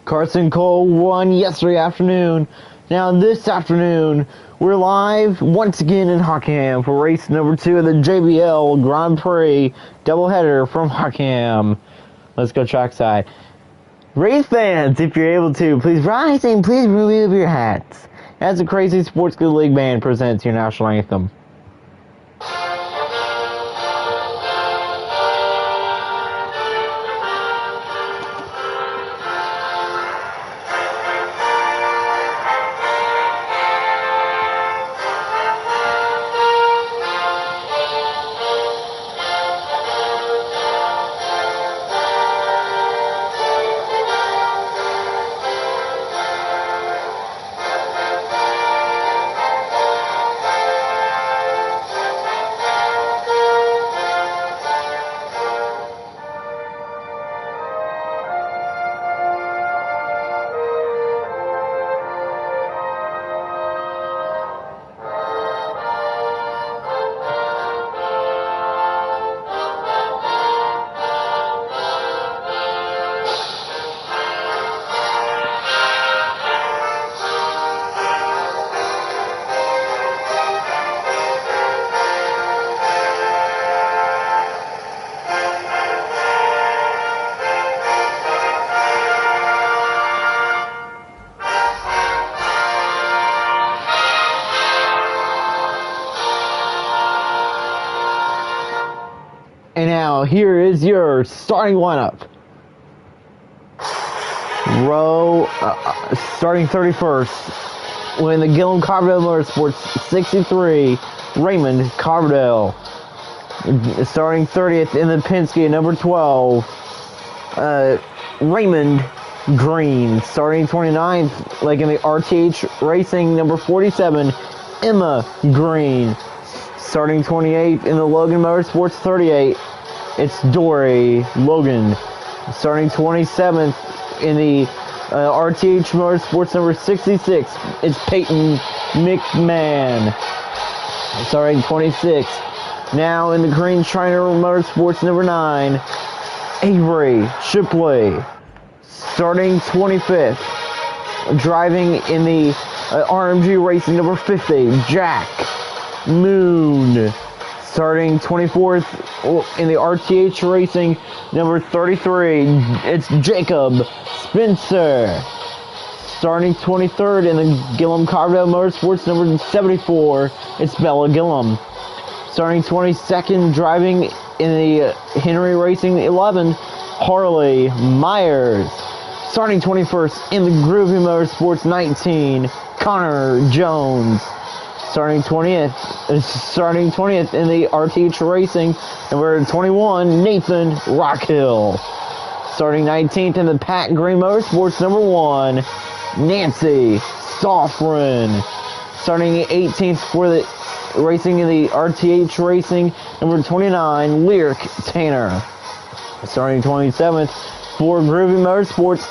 Carson Cole won yesterday afternoon. Now this afternoon, we're live once again in Hockingheim for race number 2 of the JBL Grand Prix doubleheader from Hockingheim. Let's go trackside. Race fans, if you're able to, please rise and please remove your hats as the Crazy Sports Good League Band presents your national anthem. And now, here is your starting lineup. Starting 31st, when the Gillum Carbondale Motorsports 63, Raymond Carbondale. Starting 30th in the Penske, number 12, Raymond Green. Starting 29th, like in the RTH Racing, number 47, Emma Green. Starting 28th in the Logan Motorsports 38, it's Dory Logan. Starting 27th in the RTH Motorsports number 66, it's Peyton McMahon. Starting 26th, now in the Green Shiner Motorsports number 9, Avery Shipley. Starting 25th, driving in the RMG Racing number 50, Jack Moon. Starting 24th in the RTH Racing number 33, it's Jacob Spencer. Starting 23rd in the Gillum Carbondale Motorsports number 74, it's Bella Gillum. Starting 22nd, driving in the Henry Racing 11, Harley Myers. Starting 21st in the Groovy Motorsports 19, Connor Jones. Starting 20th in the RTH Racing, number 21, Nathan Rockhill. Starting 19th in the Pat Green Motorsports, number 1, Nancy Stoffren. Starting 18th for the racing in the RTH Racing, number 29, Lyric Tanner. Starting 27th for Groovy Motorsports.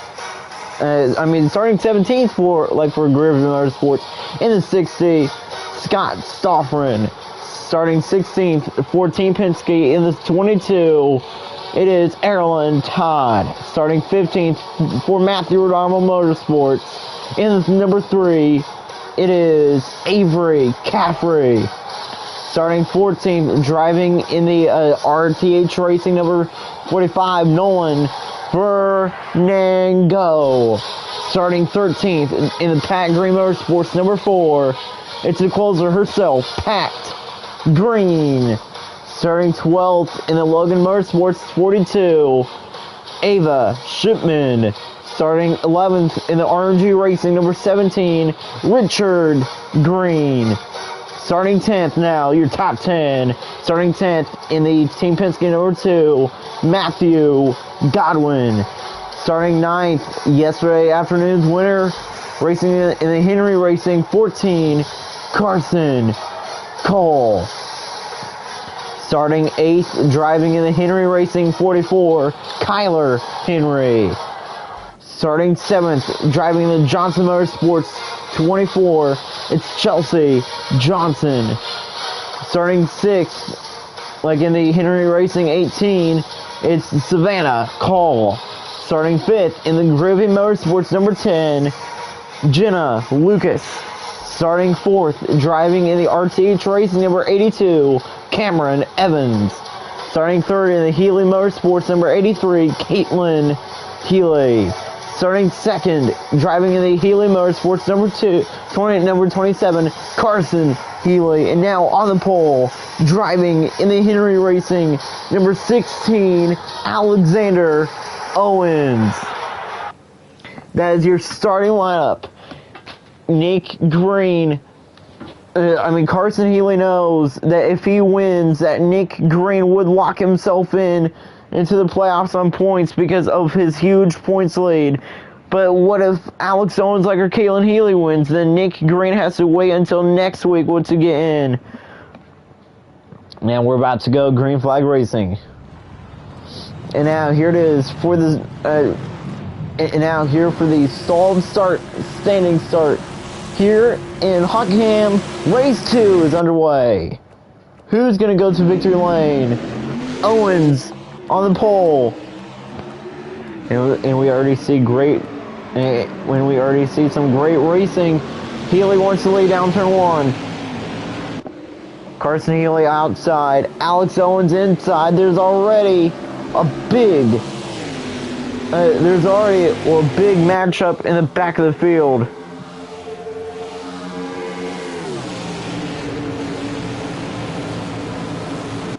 Starting 17th for Groovy Motorsports in the 60, Scott Stoffren. Starting 16th for Team Penske in the 22, it is Erlen Todd. Starting 15th for Matthew Rodamo Motorsports in the number 3, it is Avery Caffrey. Starting 14th, driving in the RTH Racing number 45, Nolan Fernango. Starting 13th in the Pat Green Motorsports number 4, it's the closer herself, Pat Green. Starting 12th in the Logan Motorsports 42, Ava Shipman. Starting 11th in the RMG Racing number 17, Richard Green. Starting 10th now, your top 10. Starting 10th in the Team Penske number 2, Matthew Godwin. Starting 9th, yesterday afternoon's winner, racing in the Henry Racing 14, Carson Cole. Starting 8th, driving in the Henry Racing 44, Kyler Henry. Starting 7th, driving in the Johnson Motorsports 24, it's Chelsea Johnson. Starting 6th, like in the Henry Racing 18, it's Savannah Cole. Starting 5th in the Griffin Motorsports number 10, Jenna Lucas. Starting 4th, driving in the RTH Racing number 82, Cameron Evans. Starting 3rd in the Healy Motorsports number 83, Caitlin Healy. Starting 2nd, driving in the Healy Motorsports number 27, Carson Healy. And now on the pole, driving in the Henry Racing number 16, Alexander Owens. That is your starting lineup. Nick Green, Carson Healy knows that if he wins, that Nick Green would lock himself into the playoffs on points because of his huge points lead. But what if Alex Owens or Caitlin Healy wins? Then Nick Green has to wait until next week to get in. Now we're about to go green flag racing. And now here it is for the stalled start, standing start. Here in Hockingheim, race 2 is underway. Who's going to go to victory lane? Owens on the pole. And we already see some great racing. Healy wants to lay down turn 1. Carson Healy outside. Alex Owens inside. There's already a big matchup in the back of the field.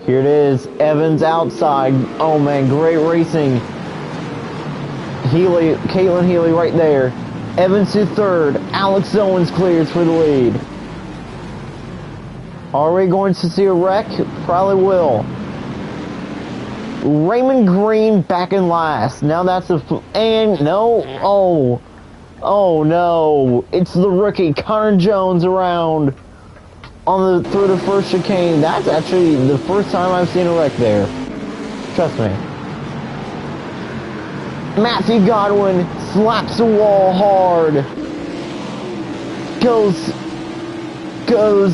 Here it is, Evans outside. Oh man, great racing. Caitlin Healy right there. Evans to 3rd. Alex Owens clears for the lead. Are we going to see a wreck? Probably will. Raymond Green back in last. Now that's oh no. It's the rookie Connor Jones around through the first chicane. That's actually the first time I've seen a wreck there. Trust me. Matthew Godwin slaps the wall hard. Goes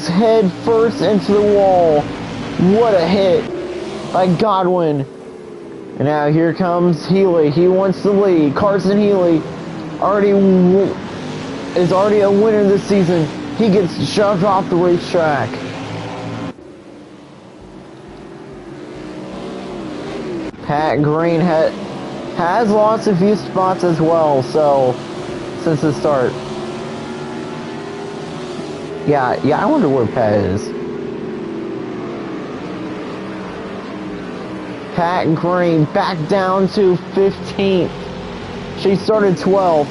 head first into the wall. What a hit by Godwin. And now here comes Healy. He wants the lead. Carson Healy is already a winner this season. He gets shoved off the racetrack. Pat Green has lost a few spots as well, so since the start. Yeah, I wonder where Pat is. Pat Green back down to 15th. She started 12th.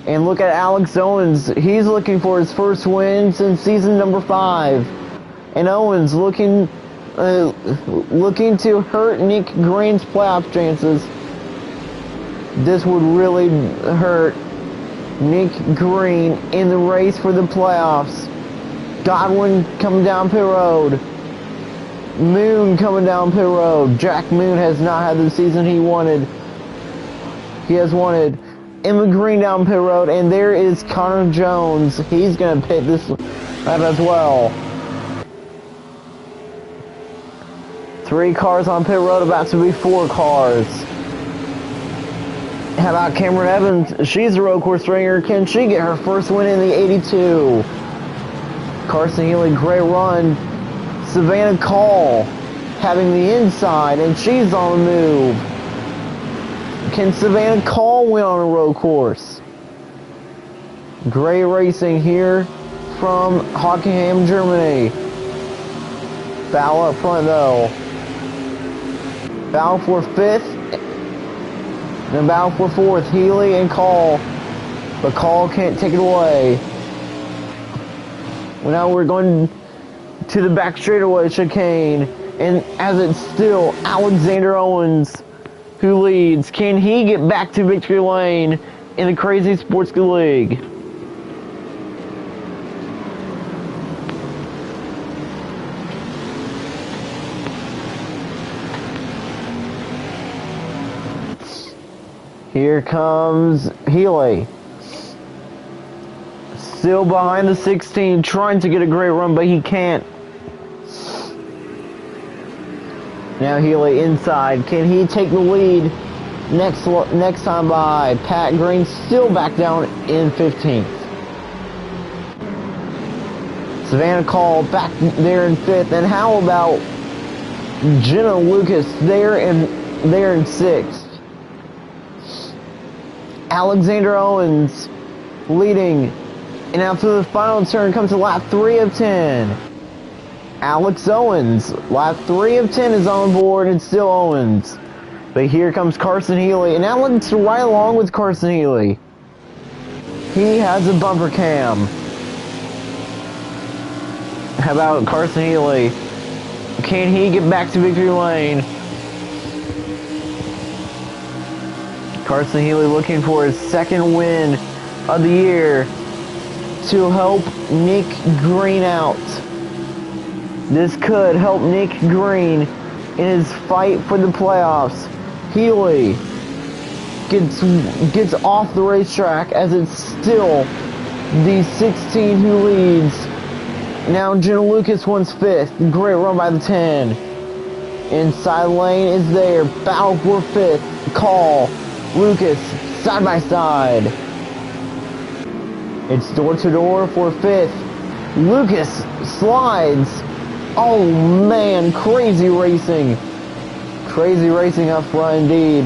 And look at Alex Owens. He's looking for his first win since season number 5. And Owens looking to hurt Nick Green's playoff chances. This would really hurt Nick Green in the race for the playoffs. Godwin coming down pit road. Moon coming down pit road. Jack Moon has not had the season he wanted. He has wanted. Emma Green down pit road, and there is Connor Jones. He's going to pit this lap as well. 3 cars on pit road, about to be 4 cars. How about Cameron Evans? She's a road course ringer. Can she get her first win in the 82? Carson Healy, great run. Savannah Call having the inside, and she's on the move. Can Savannah Call win on a road course? Great racing here from Hockingheim, Germany. Foul up front though. Foul for 5th. Then foul for 4th. Healy and Call. But Call can't take it away. Well, now we're going to the back straightaway chicane. And as it's still Alexander Owens who leads. Can he get back to victory lane in the Crazy Sportsman League? Here comes Healy. Still behind the 16, trying to get a great run, but he can't. Now Healy inside. Can he take the lead Next time by Pat Green, still back down in 15th. Savannah Call back there in 5th. And how about Jenna Lucas there in 6th? Alexander Owens leading. And after the final turn comes to lap 3 of 10. Alex Owens, lap 3 of 10 is on board, and still Owens. But here comes Carson Healy, and Alex right along with Carson Healy. He has a bumper cam. How about Carson Healy? Can he get back to victory lane? Carson Healy looking for his second win of the year to help Nick Green out. This could help Nick Green in his fight for the playoffs. Healy gets off the racetrack as it's still the 16 who leads. Now Jenna Lucas wins 5th. Great run by the 10. Inside lane is there. Battle for 5th. Call. Lucas side by side. It's door to door for 5th. Lucas slides. Oh man, crazy racing. Crazy racing up front indeed.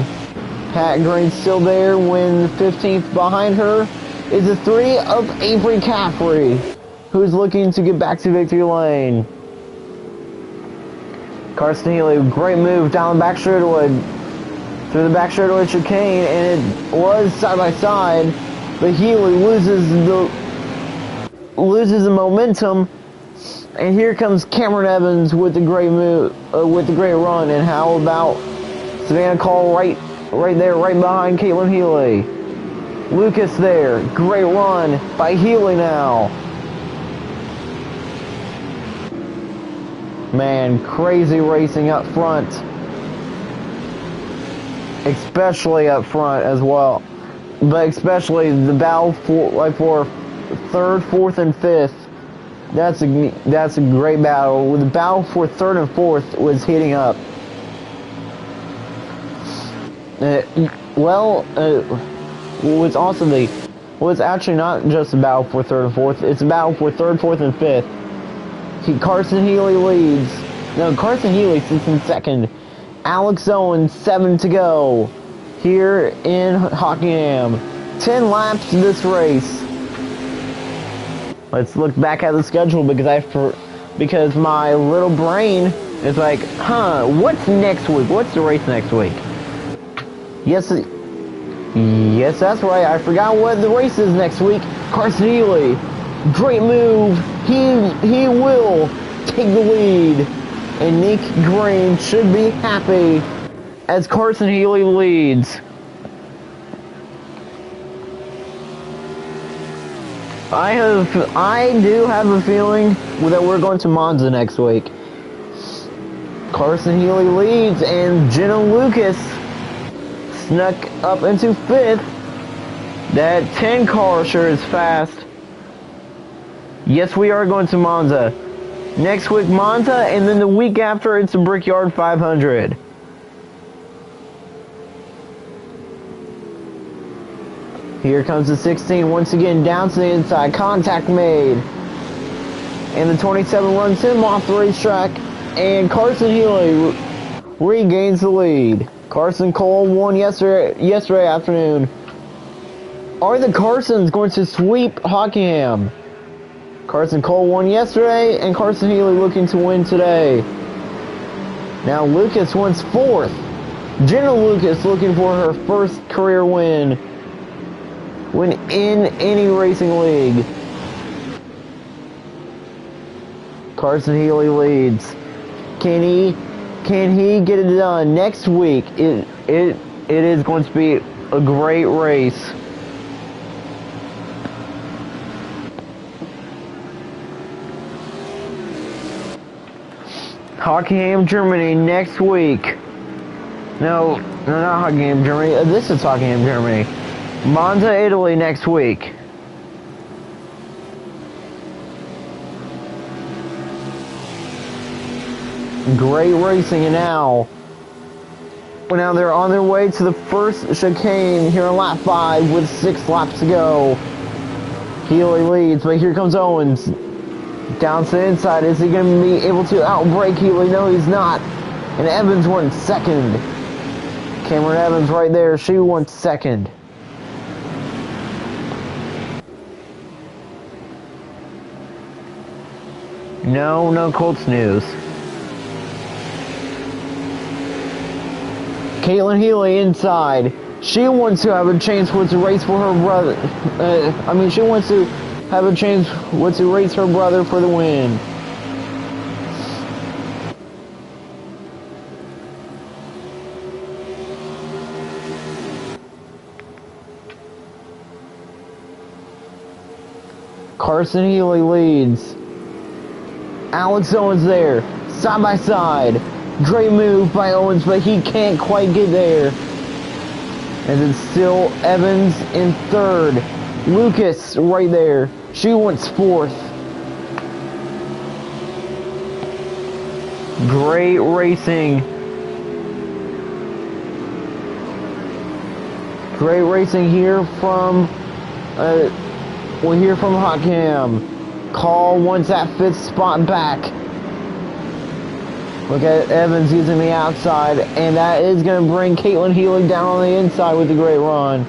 Pat Green still there when 15th behind her is the 3 of Avery Caffrey, who's looking to get back to victory lane. Carson Healy, great move down the back straightaway. Through the back straightaway chicane, and it was side by side, but Healy loses the momentum. And here comes Cameron Evans with the great move, with the great run. And how about Savannah Call right there, right behind Caitlin Healy. Lucas there, great run by Healy now. Man, crazy racing up front, especially up front as well. But especially the battle for 3rd, 4th, and 5th. That's a great battle. The battle for 3rd and 4th was heating up. It's actually not just a battle for 3rd and 4th. It's a battle for 3rd, 4th, and 5th. Carson Healy leads. No, Carson Healy sits in 2nd. Alex Owens, 7 to go here in Hockingheim. 10 laps to this race. Let's look back at the schedule because my little brain is like, what's next week? What's the race next week? Yes, that's right. I forgot what the race is next week. Carson Healy, great move. He will take the lead, and Nick Green should be happy as Carson Healy leads. I do have a feeling that we're going to Monza next week. Carson Healy leads, and Jenna Lucas snuck up into 5th. That 10 car sure is fast. Yes, we are going to Monza. Next week, Monza, and then the week after, it's a Brickyard 500. Here comes the 16 once again down to the inside. Contact made. And the 27 runs him off the racetrack. And Carson Healy regains the lead. Carson Cole won yesterday afternoon. Are the Carsons going to sweep Hockingheim? Carson Cole won yesterday, and Carson Healy looking to win today. Now Lucas wins 4th. Jenna Lucas looking for her first career win when in any racing league. Carson Healy leads. Can he get it done next week? It is going to be a great race. Hockingheim, Germany next week. No, not Hockingheim, Germany. This is Hockingheim, Germany. Monza, Italy next week. Great racing, and now Well, now they're on their way to the first chicane here on lap 5 with 6 laps to go. Healy leads, but here comes Owens. Down to the inside. Is he going to be able to outbrake Healy? No, he's not. And Evans went second. Cameron Evans right there. She went second. No Colts news. Caitlin Healy inside. She wants to have a chance with to race for her brother. She wants to have a chance with to race her brother for the win. Carson Healy leads. Alex Owens there, side by side. Great move by Owens, but he can't quite get there. And it's still Evans in third. Lucas right there. She wants fourth. Great racing. Great racing here from Hockingheim. Call wants that 5th spot back. Look at Evans using the outside, and that is going to bring Caitlin Healy down on the inside with a great run.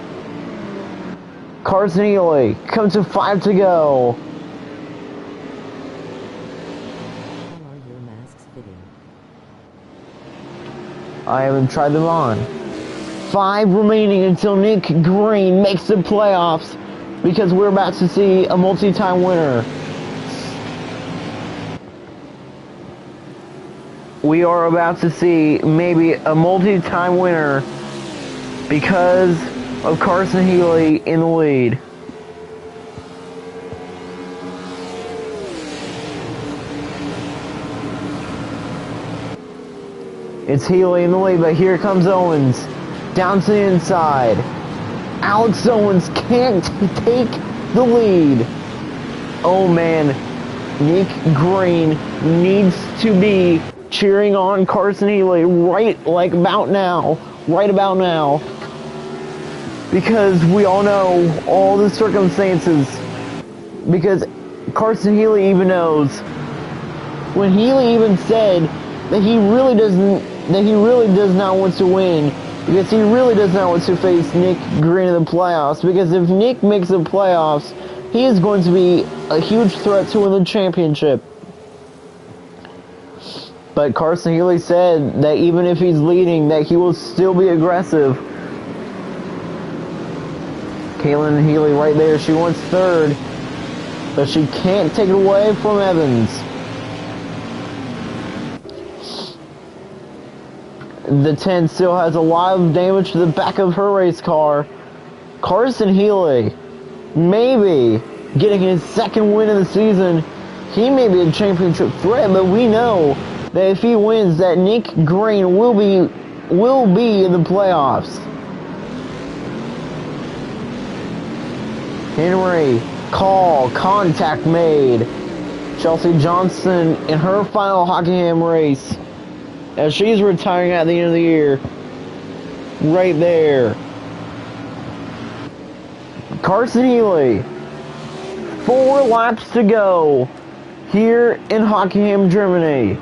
Carson Healy comes to 5 to go. I haven't tried them on. 5 remaining until Nick Green makes the playoffs, because we're about to see a multi-time winner. We are about to see maybe a multi-time winner because of Carson Healy in the lead. It's Healy in the lead, but here comes Owens. Down to the inside. Alex Owens can't take the lead. Oh man, Nick Green needs to be cheering on Carson Healy right about now. Because we all know all the circumstances. Because Carson Healy even knows. When Healy even said that he really does not want to win. Because he really does not want to face Nick Green in the playoffs. Because if Nick makes the playoffs, he is going to be a huge threat to win the championship. But Carson Healy said that even if he's leading, that he will still be aggressive. Caitlin Healy right there. She wants third. But she can't take it away from Evans. The 10 still has a lot of damage to the back of her race car. Carson Healy, maybe getting his 2nd win of the season. He may be a championship threat, but we know that if he wins, that Nick Green will be in the playoffs. Henry, call, contact made. Chelsea Johnson in her final Hockingheim race, as she's retiring at the end of the year. Right there. Carson Healy, 4 laps to go here in Hockingheim, Germany.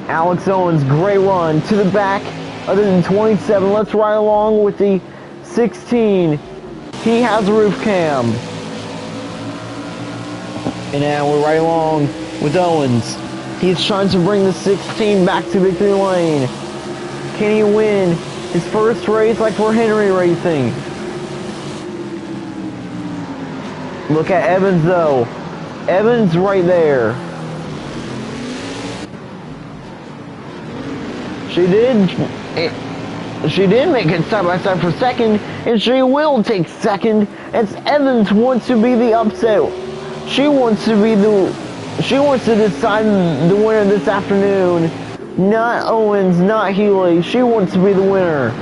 Alex Owens, great run to the back other than 27. Let's ride along with the 16. He has a roof cam. And now we're right along with Owens. He's trying to bring the 16 back to victory lane. Can he win his first race like for Henry Racing? Look at Evans though. Evans right there. She did make it side by side for second, and she will take second as Evans wants to be the upset. She wants to decide the winner this afternoon. Not Owens, not Healy. She wants to be the winner.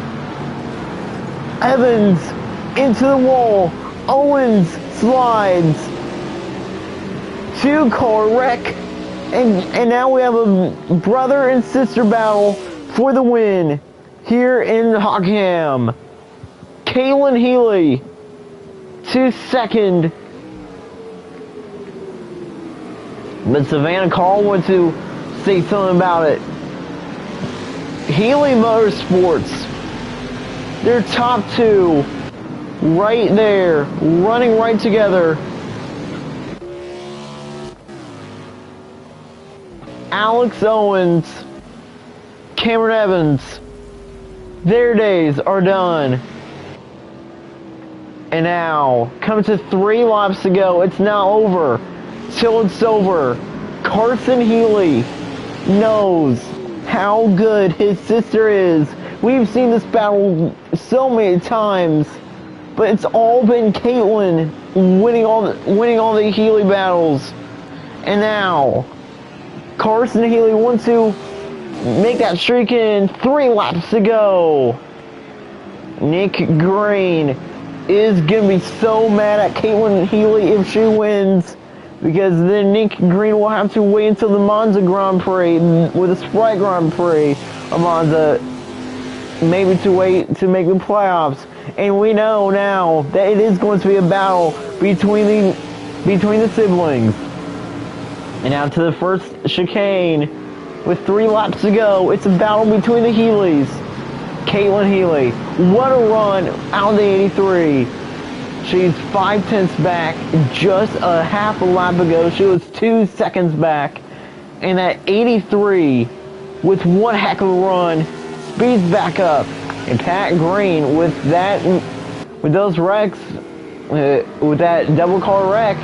Evans into the wall. Owens slides. 2-car wreck. And now we have a brother and sister battle for the win. here in Hockingheim. Caitlin Healy to second. But Savannah Call wants to say something about it. Healy Motorsports, their top two, right there, running right together. Alex Owens, Cameron Evans, their days are done. And now, coming to 3 laps to go, it's now over. Till it's over, Carson Healy knows how good his sister is. We've seen this battle so many times, but it's all been Caitlin winning all the Healy battles. And now, Carson Healy wants to make that streak in. 3 laps to go. Nick Green is going to be so mad at Caitlin Healy if she wins, because then Nick Green will have to wait until the Monza Grand Prix, with the Sprite Grand Prix of Monza, maybe to wait to make the playoffs. And we know now that it is going to be a battle between the siblings. And now to the first chicane, with 3 laps to go, it's a battle between the Healys. Caitlin Healy, what a run out of the 83. She's 5/10 back. Just a half a lap ago, she was 2 seconds back. And at 83, with one heck of a run, speeds back up. And Pat Green, with those wrecks, with that double car wreck,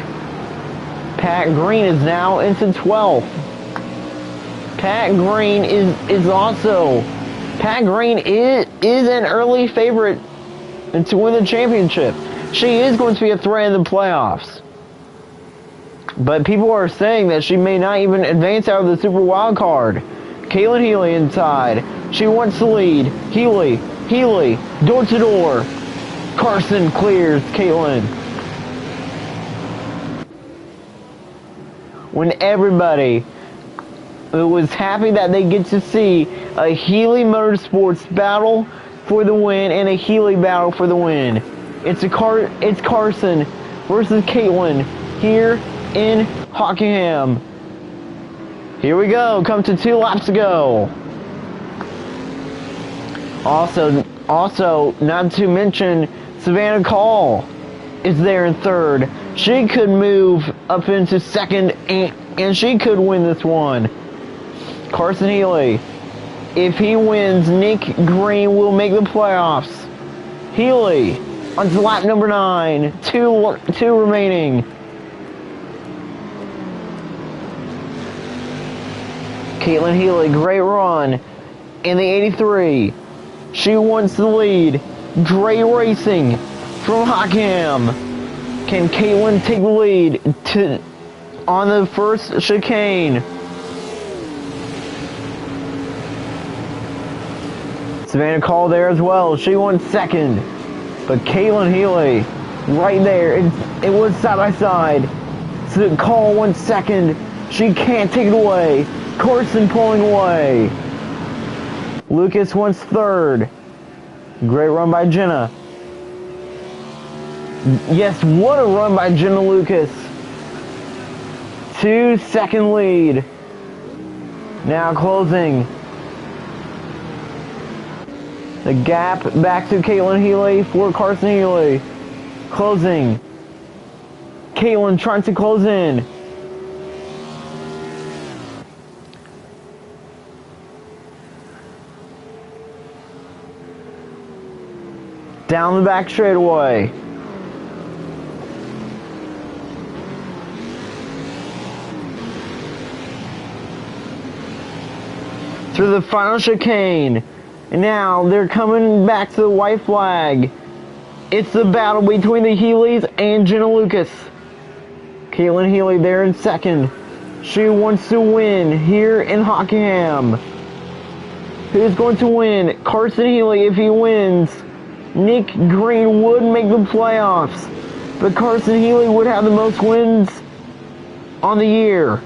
Pat Green is now into 12th. Pat Green Pat Green is an early favorite to win the championship. She is going to be a threat in the playoffs. But people are saying that she may not even advance out of the Super Wild Card. Caitlin Healy inside. She wants to lead. Healy, door to door. Carson clears Caitlin. When everybody was happy that they get to see a Healy Motorsports battle for the win and a Healy battle for the win. It's Carson versus Caitlin here in Hockingheim. Here we go. Come to 2 laps to go. Also, not to mention, Savannah Call is there in third. She could move up into second, and she could win this one. Carson Healy, if he wins, Nick Green will make the playoffs. Healy on to lap number 9. Two remaining. Caitlin Healy, great run in the 83. She wants the lead. Great racing from Hockingheim. Can Caitlin take the lead on the first chicane? Savannah Call there as well. She won second. But Caitlin Healy, right there. It was side by side. So Call won second. She can't take it away. Carson pulling away. Lucas wins third. Great run by Jenna. Yes, what a run by Jenna Lucas. 2-second lead. Now closing. The gap back to Caitlin Healy for Carson Healy. Closing. Caitlin trying to close in. Down the back straightaway. Through the final chicane. And now they're coming back to the white flag. It's the battle between the Healys and Jenna Lucas. Caitlin Healy there in second. She wants to win here in Hockingheim. Who's going to win? Carson Healy. If he wins, Nick Green would make the playoffs. But Carson Healy would have the most wins on the year.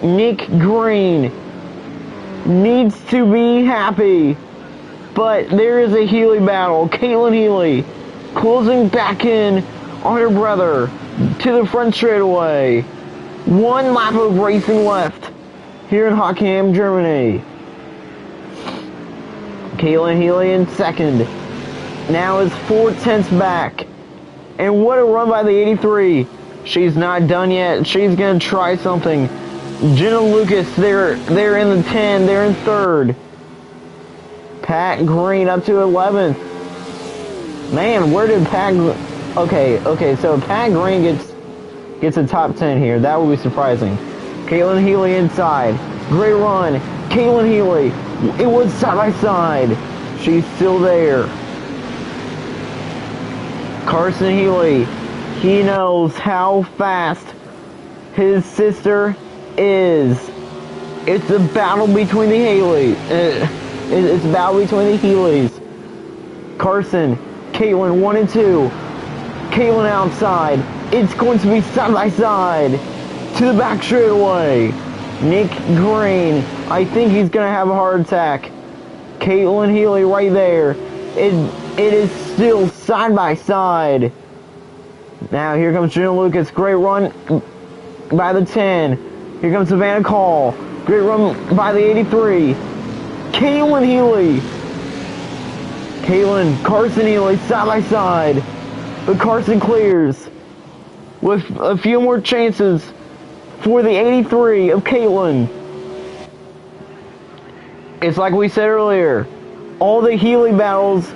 Nick Green needs to be happy But there is a Healy battle. Caitlin Healy closing back in on her brother to the front straightaway. One lap of racing left here in Hockingheim, Germany. Caitlin Healy in second. Now is 4/10 back. And what a run by the 83. She's not done yet. She's going to try something. Jenna Lucas, they're in the 10. They're in third. Pat Green up to 11th. Man, where did Pat... Okay, so Pat Green gets a top 10 here. That would be surprising. Caitlin Healy inside. Great run. Caitlin Healy. It was side by side. She's still there. Carson Healy. He knows how fast his sister is. It's a battle between the Healy. It's a battle between the Healys. Carson, Caitlin 1 and 2. Caitlin outside. It's going to be side by side to the back straightaway. Nick Green, I think he's going to have a heart attack. Caitlin Healy right there. It is still side by side. Now here comes Jenna Lucas. Great run by the 10. Here comes Savannah Call. Great run by the 83. Caitlin Healy. Carson Healy side by side. But Carson clears with a few more chances for the 83 of Caitlin. It's like we said earlier. All the Healy battles,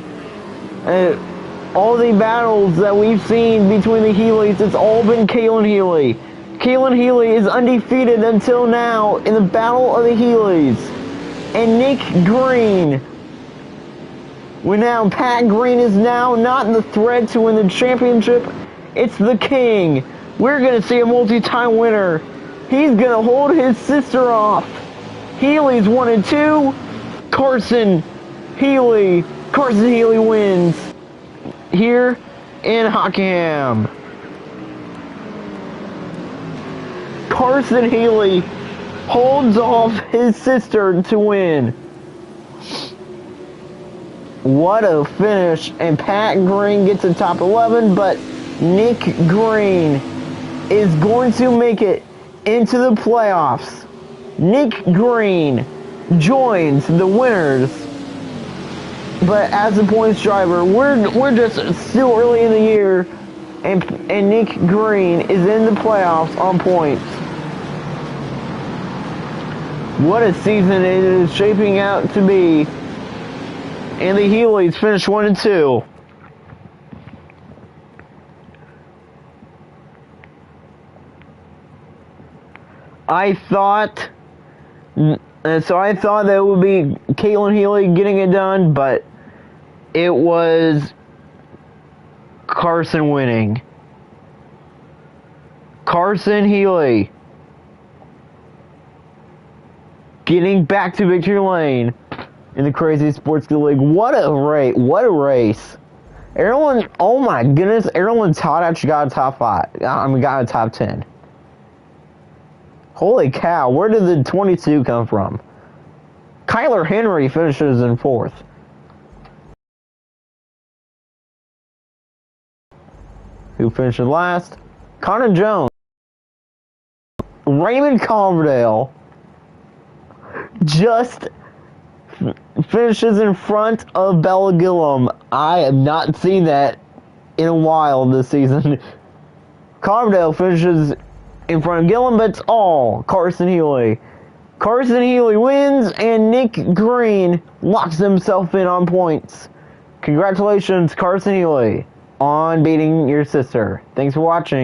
all the battles that we've seen between the Healys, it's all been Caitlin Healy. Caitlin Healy is undefeated until now in the Battle of the Healys. And Nick Green, Pat Green is now not the threat to win the championship. It's the king. We're going to see a multi-time winner. He's going to hold his sister off. Healy's 1 and 2. Carson Healy wins here in Hockingheim. Carson Healy holds off his sister to win. What a finish. And Pat Green gets a top 11, but Nick Green is going to make it into the playoffs. Nick Green joins the winners. But as a points driver, we're just still early in the year, and Nick Green is in the playoffs on points. What a season it is shaping out to be. And the Healys finished 1 and 2. I thought that it would be Caitlin Healy getting it done, but it was Carson winning. Carson Healy getting back to victory lane in the Crazy Sports League. What a race. Everyone, oh my goodness, Erlen Todd actually got a top 5. Got a top 10. Holy cow, where did the 22 come from? Kyler Henry finishes in 4th. Who finished last? Connor Jones. Raymond Coverdale just finishes in front of Bella Gillum. I have not seen that in a while this season. Coverdale finishes in front of Gillum, but it's all Carson Healy. Carson Healy wins, and Nick Green locks himself in on points. Congratulations, Carson Healy, on beating your sister. Thanks for watching.